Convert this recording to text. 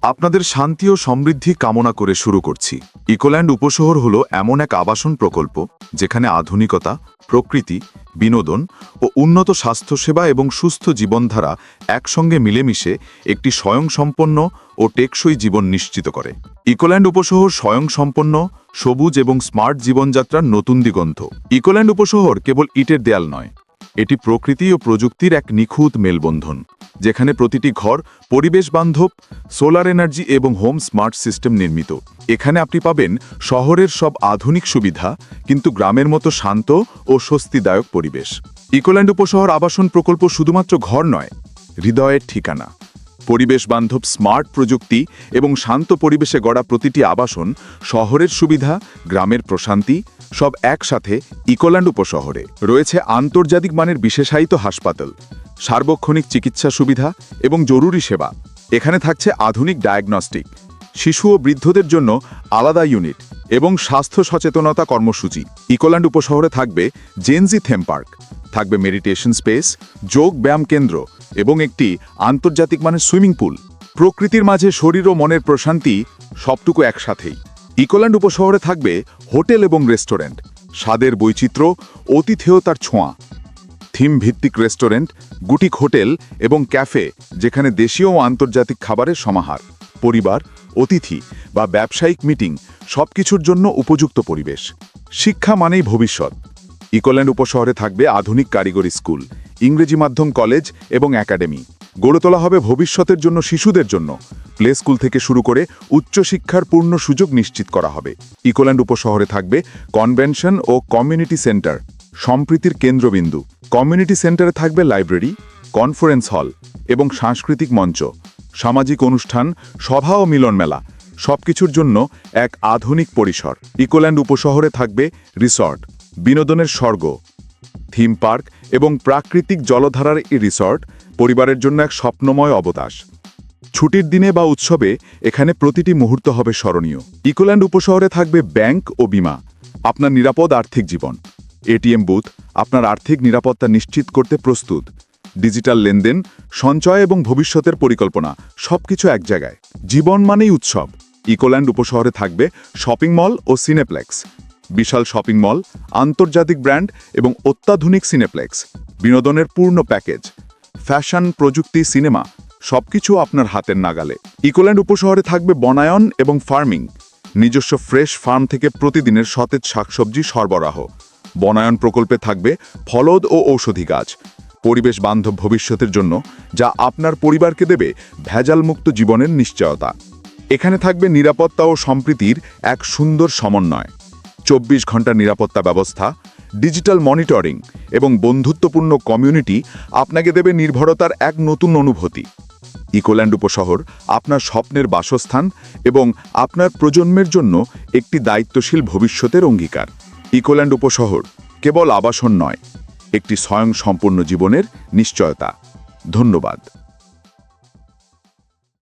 আপনাদের শান্তি ও সমৃদ্ধি কামনা করে শুরু করছি। ইকোল্যান্ড উপশহর হলো এমন এক আবাসন প্রকল্প যেখানে আধুনিকতা, প্রকৃতি, বিনোদন ও উন্নত স্বাস্থ্যসেবা এবং সুস্থ জীবনধারা একসঙ্গে মিলেমিশে একটি স্বয়ংসম্পন্ন ও টেকসই জীবন নিশ্চিত করে। ইকোল্যান্ড উপশহর স্বয়ংসম্পন্ন, সবুজ এবং স্মার্ট জীবনযাত্রার নতুন দিগন্ত। ইকোল্যান্ড উপশহর কেবল ইটের দেয়াল নয়, এটি প্রকৃতি ও প্রযুক্তির এক নিখুঁত মেলবন্ধন, যেখানে প্রতিটি ঘর পরিবেশ বান্ধব, সোলার এনার্জি এবং হোম স্মার্ট সিস্টেম নির্মিত। এখানে আপনি পাবেন শহরের সব আধুনিক সুবিধা, কিন্তু গ্রামের মতো শান্ত ও স্বস্তিদায়ক পরিবেশ। ইকোল্যান্ড উপশহর আবাসন প্রকল্প শুধুমাত্র ঘর নয়, হৃদয়ের ঠিকানা। পরিবেশ বান্ধব স্মার্ট প্রযুক্তি এবং শান্ত পরিবেশে গড়া প্রতিটি আবাসন, শহরের সুবিধা, গ্রামের প্রশান্তি, সব একসাথে ইকোল্যান্ড উপশহরে। রয়েছে আন্তর্জাতিক মানের বিশেষায়িত হাসপাতাল, সার্বক্ষণিক চিকিৎসা সুবিধা এবং জরুরি সেবা। এখানে থাকছে আধুনিক ডায়াগনস্টিক, শিশু ও বৃদ্ধদের জন্য আলাদা ইউনিট এবং স্বাস্থ্য সচেতনতা কর্মসূচি। ইকোল্যান্ড উপশহরে থাকবে জেনজি থিম পার্ক, থাকবে মেডিটেশন স্পেস, যোগ ব্যায়াম কেন্দ্র এবং একটি আন্তর্জাতিক মানের সুইমিং পুল। প্রকৃতির মাঝে শরীর ও মনের প্রশান্তি সবটুকু একসাথেই। ইকোল্যান্ড উপশহরে থাকবে হোটেল এবং রেস্টুরেন্ট, স্বাদের বৈচিত্র্য, অতিথেয়তার ছোঁয়া। থিম ভিত্তিক রেস্টুরেন্ট, বুটিক হোটেল এবং ক্যাফে, যেখানে দেশীয় ও আন্তর্জাতিক খাবারের সমাহার। পরিবার, অতিথি বা ব্যবসায়িক মিটিং, সবকিছুর জন্য উপযুক্ত পরিবেশ। শিক্ষা মানেই ভবিষ্যৎ। ইকোল্যান্ড উপশহরে থাকবে আধুনিক কারিগরি স্কুল, ইংরেজি মাধ্যম কলেজ এবং একাডেমি। গড়ে তোলা হবে ভবিষ্যতের জন্য শিশুদের জন্য। প্লে স্কুল থেকে শুরু করে উচ্চশিক্ষার পূর্ণ সুযোগ নিশ্চিত করা হবে। ইকোল্যান্ড উপশহরে থাকবে কনভেনশন ও কমিউনিটি সেন্টার, সম্প্রীতির কেন্দ্রবিন্দু। কমিউনিটি সেন্টারে থাকবে লাইব্রেরি, কনফারেন্স হল এবং সাংস্কৃতিক মঞ্চ। সামাজিক অনুষ্ঠান, সভা ও মিলন মেলা, সবকিছুর জন্য এক আধুনিক পরিসর। ইকোল্যান্ড উপশহরে থাকবে রিসর্ট, বিনোদনের স্বর্গ, থিম পার্ক এবং প্রাকৃতিক জলধারার এই রিসর্ট পরিবারের জন্য এক স্বপ্নময় অবকাশ। ছুটির দিনে বা উৎসবে এখানে প্রতিটি মুহূর্ত হবে স্মরণীয়। ইকোল্যান্ড উপশহরে থাকবে ব্যাংক ও বীমা, আপনার নিরাপদ আর্থিক জীবন। এটিএম বুথ আপনার আর্থিক নিরাপত্তা নিশ্চিত করতে প্রস্তুত। ডিজিটাল লেনদেন, সঞ্চয় এবং ভবিষ্যতের পরিকল্পনা, সবকিছু এক জায়গায়। জীবন মানেই উৎসব। ইকোল্যান্ড উপশহরে থাকবে শপিং মল ও সিনেপ্লেক্স, বিশাল শপিং মল, আন্তর্জাতিক ব্র্যান্ড এবং অত্যাধুনিক সিনেপ্লেক্স। বিনোদনের পূর্ণ প্যাকেজ, ফ্যাশন, প্রযুক্তি, সিনেমা, সবকিছু আপনার হাতের নাগালে। ইকোল্যান্ড উপশহরে থাকবে বনায়ন এবং ফার্মিং, নিজস্ব ফ্রেশ ফার্ম থেকে প্রতিদিনের সতেজ শাকসবজি সরবরাহ। বনায়ন প্রকল্পে থাকবে ফলদ ও ঔষধি গাছ, পরিবেশ বান্ধব ভবিষ্যতের জন্য, যা আপনার পরিবারকে দেবে ভেজালমুক্ত জীবনের নিশ্চয়তা। এখানে থাকবে নিরাপত্তা ও সম্প্রীতির এক সুন্দর সমন্বয়। 24 ঘন্টা নিরাপত্তা ব্যবস্থা, ডিজিটাল মনিটরিং এবং বন্ধুত্বপূর্ণ কমিউনিটি আপনাকে দেবে নির্ভরতার এক নতুন অনুভূতি। ইকোল্যান্ড উপশহর আপনার স্বপ্নের বাসস্থান এবং আপনার প্রজন্মের জন্য একটি দায়িত্বশীল ভবিষ্যতের অঙ্গীকার। ইকোল্যান্ড উপশহর কেবল আবাসন নয়, একটি স্বয়ংসম্পূর্ণ জীবনের নিশ্চয়তা। ধন্যবাদ।